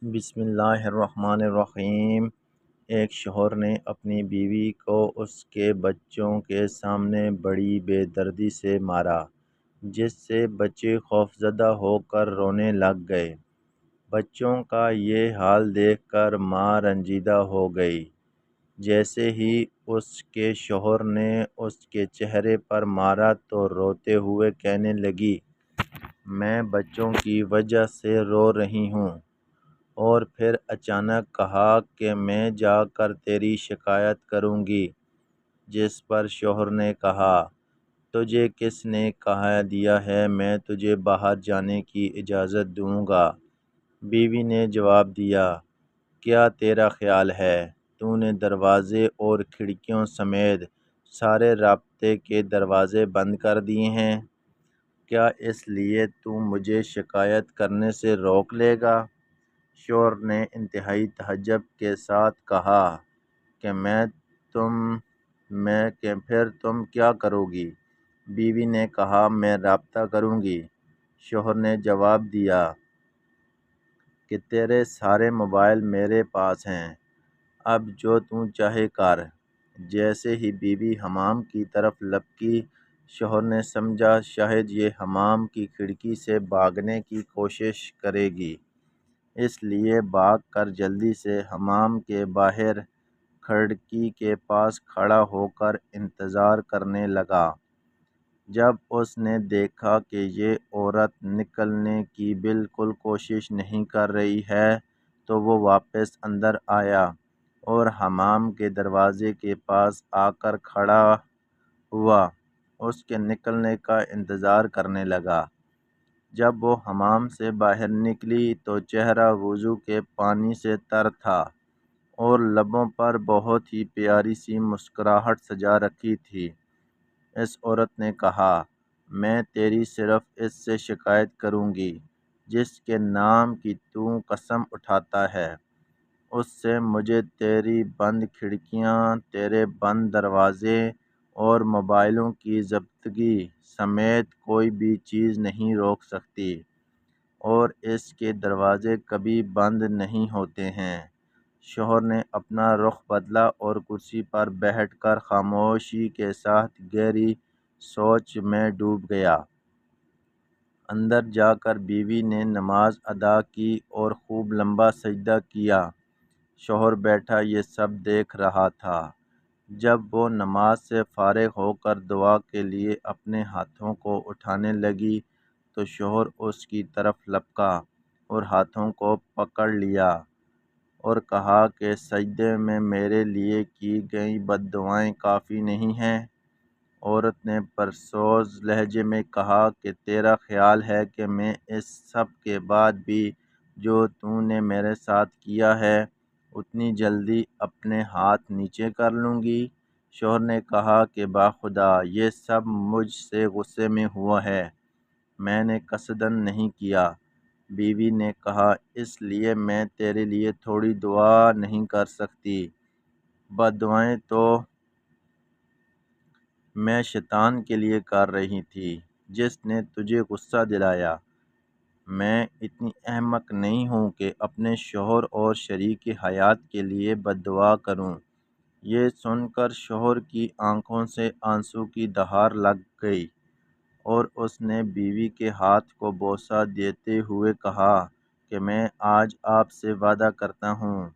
بسم اللہ الرحمن الرحیم۔ ایک شوہر نے اپنی بیوی کو اس کے بچوں کے سامنے بڑی بے دردی سے مارا، جس سے بچے خوفزدہ ہو کر رونے لگ گئے۔ بچوں کا یہ حال دیکھ کر ماں رنجیدہ ہو گئی۔ جیسے ہی اس کے شوہر نے اس کے چہرے پر مارا تو روتے ہوئے کہنے لگی، میں بچوں کی وجہ سے رو رہی ہوں۔ اور پھر اچانک کہا کہ میں جا کر تیری شکایت کروں گی، جس پر شوہر نے کہا، تجھے کس نے کہہ دیا ہے میں تجھے باہر جانے کی اجازت دوں گا؟ بیوی نے جواب دیا، کیا تیرا خیال ہے تو نے دروازے اور کھڑکیوں سمیت سارے رابطے کے دروازے بند کر دیے ہیں؟ کیا اس لیے تو مجھے شکایت کرنے سے روک لے گا؟ شوہر نے انتہائی تعجب کے ساتھ کہا کہ پھر تم کیا کرو گی؟ بیوی نے کہا، میں رابطہ کروں گی۔ شوہر نے جواب دیا کہ تیرے سارے موبائل میرے پاس ہیں، اب جو تو چاہے کر۔ جیسے ہی بیوی حمام کی طرف لپکی، شوہر نے سمجھا شاید یہ حمام کی کھڑکی سے بھاگنے کی کوشش کرے گی، اس لیے بھاگ کر جلدی سے حمام کے باہر کھڑکی کے پاس کھڑا ہو کر انتظار کرنے لگا۔ جب اس نے دیکھا کہ یہ عورت نکلنے کی بالکل کوشش نہیں کر رہی ہے تو وہ واپس اندر آیا اور حمام کے دروازے کے پاس آ کر کھڑا ہوا، اس کے نکلنے کا انتظار کرنے لگا۔ جب وہ حمام سے باہر نکلی تو چہرہ وضو کے پانی سے تر تھا اور لبوں پر بہت ہی پیاری سی مسکراہٹ سجا رکھی تھی۔ اس عورت نے کہا، میں تیری صرف اس سے شکایت کروں گی جس کے نام کی تو قسم اٹھاتا ہے۔ اس سے مجھے تیری بند کھڑکیاں، تیرے بند دروازے اور موبائلوں کی ضبطگی سمیت کوئی بھی چیز نہیں روک سکتی، اور اس کے دروازے کبھی بند نہیں ہوتے ہیں۔ شوہر نے اپنا رخ بدلا اور کرسی پر بیٹھ کر خاموشی کے ساتھ گہری سوچ میں ڈوب گیا۔ اندر جا کر بیوی نے نماز ادا کی اور خوب لمبا سجدہ کیا۔ شوہر بیٹھا یہ سب دیکھ رہا تھا۔ جب وہ نماز سے فارغ ہو کر دعا کے لیے اپنے ہاتھوں کو اٹھانے لگی تو شوہر اس کی طرف لپکا اور ہاتھوں کو پکڑ لیا اور کہا کہ سجدے میں میرے لیے کی گئی بد دعائیں کافی نہیں ہیں؟ عورت نے پرسوز لہجے میں کہا کہ تیرا خیال ہے کہ میں اس سب کے بعد بھی جو تو نے میرے ساتھ کیا ہے اتنی جلدی اپنے ہاتھ نیچے کر لوں گی؟ شوہر نے کہا کہ باخدا یہ سب مجھ سے غصے میں ہوا ہے، میں نے قصداً نہیں کیا۔ بیوی نے کہا، اس لیے میں تیرے لیے تھوڑی دعا نہیں کر سکتی؟ بد دعائیں تو میں شیطان کے لیے کر رہی تھی جس نے تجھے غصہ دلایا۔ میں اتنی احمق نہیں ہوں کہ اپنے شوہر اور شریک حیات کے لیے بد دعا کروں۔ یہ سن کر شوہر کی آنکھوں سے آنسو کی دھار لگ گئی اور اس نے بیوی کے ہاتھ کو بوسہ دیتے ہوئے کہا کہ میں آج آپ سے وعدہ کرتا ہوں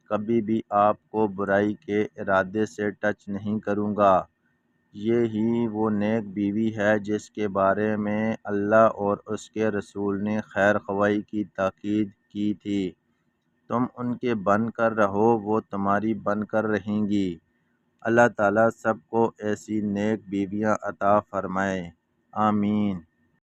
کبھی بھی آپ کو برائی کے ارادے سے ٹچ نہیں کروں گا۔ یہ ہی وہ نیک بیوی ہے جس کے بارے میں اللہ اور اس کے رسول نے خیر خواہی کی تاکید کی تھی۔ تم ان کے بن کر رہو، وہ تمہاری بن کر رہیں گی۔ اللہ تعالیٰ سب کو ایسی نیک بیویاں عطا فرمائے، آمین۔